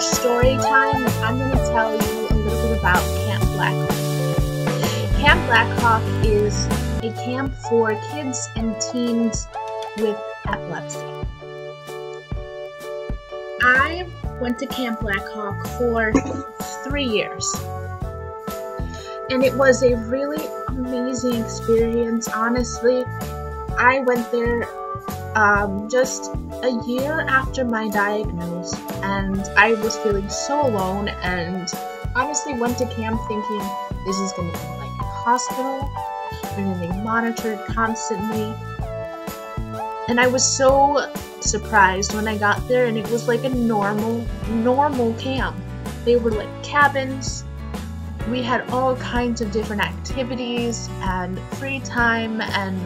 story time. I'm going to tell you a little bit about Camp Blackhawk. Camp Blackhawk is a camp for kids and teens with epilepsy. I went to Camp Blackhawk for 3 years, and it was a really amazing experience. Honestly, I went there just a year after my diagnosis, and I was feeling so alone, and honestly went to camp thinking this is going to be like a hospital. We're going to be monitored constantly, and I was so surprised when I got there, and it was like a normal camp. They were like cabins. We had all kinds of different activities and free time, and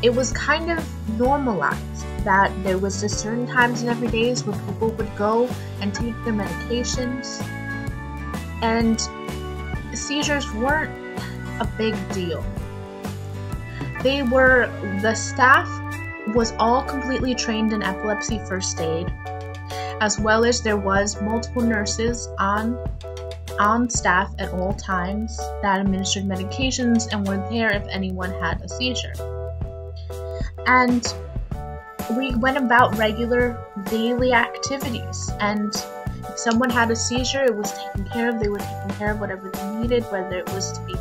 it was kind of normalized that there was just certain times in every days where people would go and take their medications, and seizures weren't a big deal. The staff was all completely trained in epilepsy first aid, as well as there was multiple nurses on staff at all times that administered medications and were there if anyone had a seizure. And we went about regular daily activities, and if someone had a seizure, it was taken care of. They were taking care of whatever they needed, whether it was to be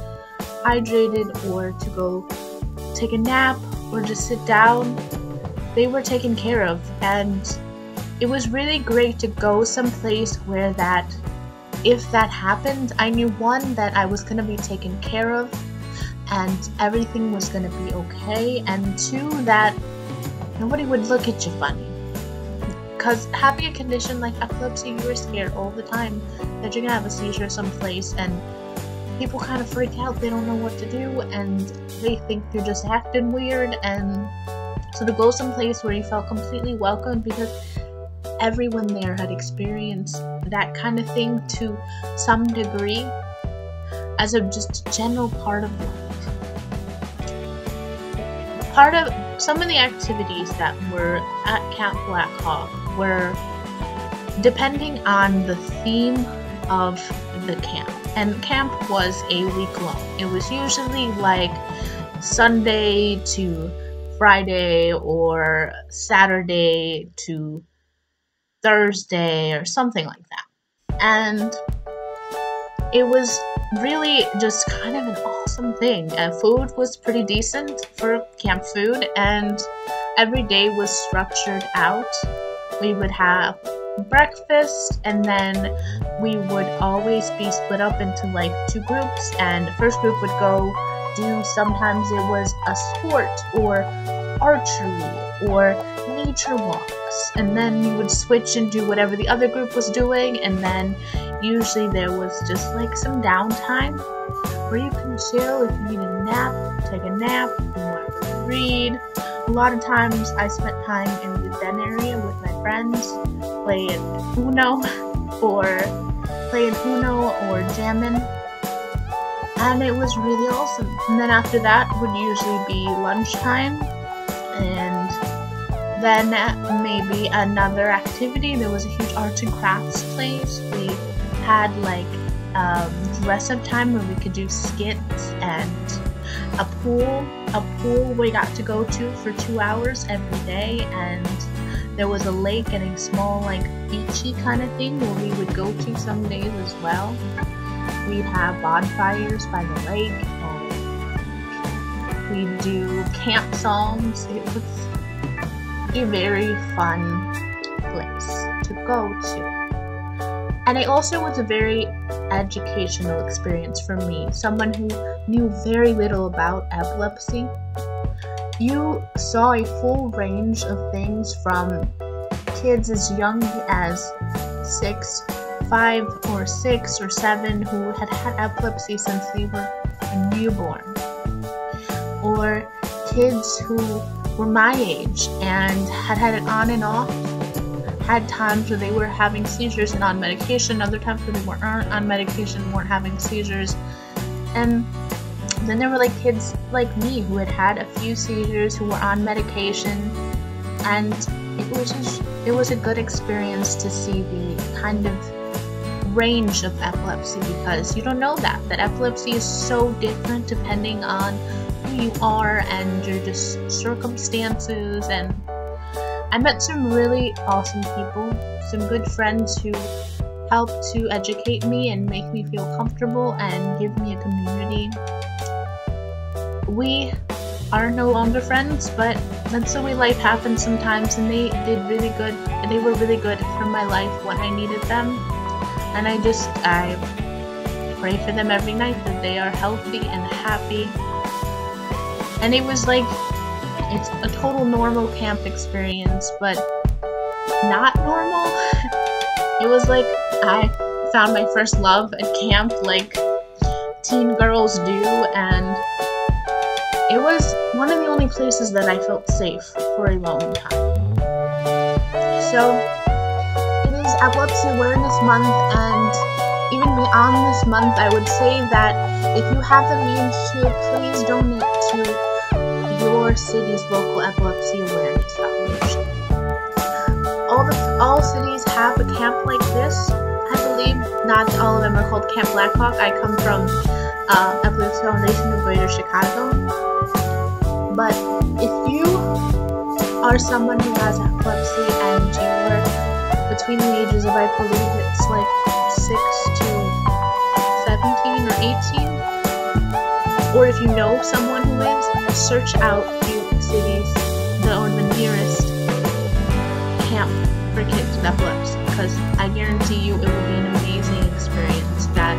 hydrated or to go take a nap or just sit down. They were taken care of, and it was really great to go someplace where if that happened, I knew, one, that I was going to be taken care of and everything was going to be okay, and two, that nobody would look at you funny. Because having a condition like epilepsy, you are scared all the time that you're going to have a seizure someplace, and people kind of freak out. They don't know what to do, and they think you're just acting weird. And so to go someplace where you felt completely welcomed, because everyone there had experienced that kind of thing to some degree as a just general part of life. Part of some of the activities that were at Camp Blackhawk were depending on the theme of the camp. And camp was a week long. It was usually like Sunday to Friday or Saturday to Thursday or something like that. And it was really just kind of an awesome thing. Food was pretty decent for camp food, and every day was structured out. We would have breakfast, and then we would always be split up into like 2 groups, and the first group would go do, sometimes it was a sport or archery or nature walks, and then you would switch and do whatever the other group was doing, and then usually there was just like some downtime where you can chill. If you need a nap, take a nap. If you want to read. A lot of times I spent time in the den area with my friends playing Uno or jamming, and it was really awesome. And then after that would usually be lunchtime, and then maybe another activity. There was a huge arts and crafts place. We had like dress-up time where we could do skits, and a pool we got to go to for 2 hours every day, and there was a lake and a small like beachy kind of thing where we would go to some days as well. We'd have bonfires by the lake, and we'd do camp songs. It was a very fun place to go to. And it also was a very educational experience for me, someone who knew very little about epilepsy. You saw a full range of things, from kids as young as 5 or 6 or 7 who had had epilepsy since they were a newborn, or kids who were my age and had it on and off, had times where they were having seizures and on medication, other times where they weren't on medication and weren't having seizures. And then there were like kids like me who had had a few seizures, who were on medication, and it was a good experience to see the kind of range of epilepsy, because you don't know that epilepsy is so different depending on who you are and your just circumstances. And I met some really awesome people, some good friends who helped to educate me and make me feel comfortable and give me a community. We are no longer friends, but that's the way life happens sometimes, and they were really good for my life when I needed them. And I pray for them every night that they are healthy and happy. And it was like, it's a total normal camp experience, but not normal. It was like I found my first love at camp, like teen girls do, and it was one of the only places that I felt safe for a long time. So, it is Epilepsy Awareness Month, and even beyond this month, I would say that if you have the means to, please donate to your city's local Epilepsy Awareness Foundation. All cities have a camp like this. I believe not all of them are called Camp Blackhawk. I come from Epilepsy Foundation of Greater Chicago. But if you are someone who has epilepsy and you're between the ages of, I believe it's like 6 to 17 or 18, or if you know someone who is, search out the cities or the nearest camp for kids with epilepsy, because I guarantee you it will be an amazing experience that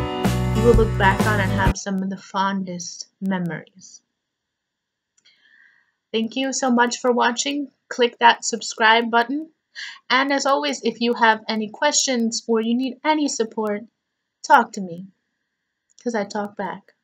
you will look back on and have some of the fondest memories. Thank you so much for watching. Click that subscribe button. And as always, if you have any questions or you need any support, talk to me, because I talk back.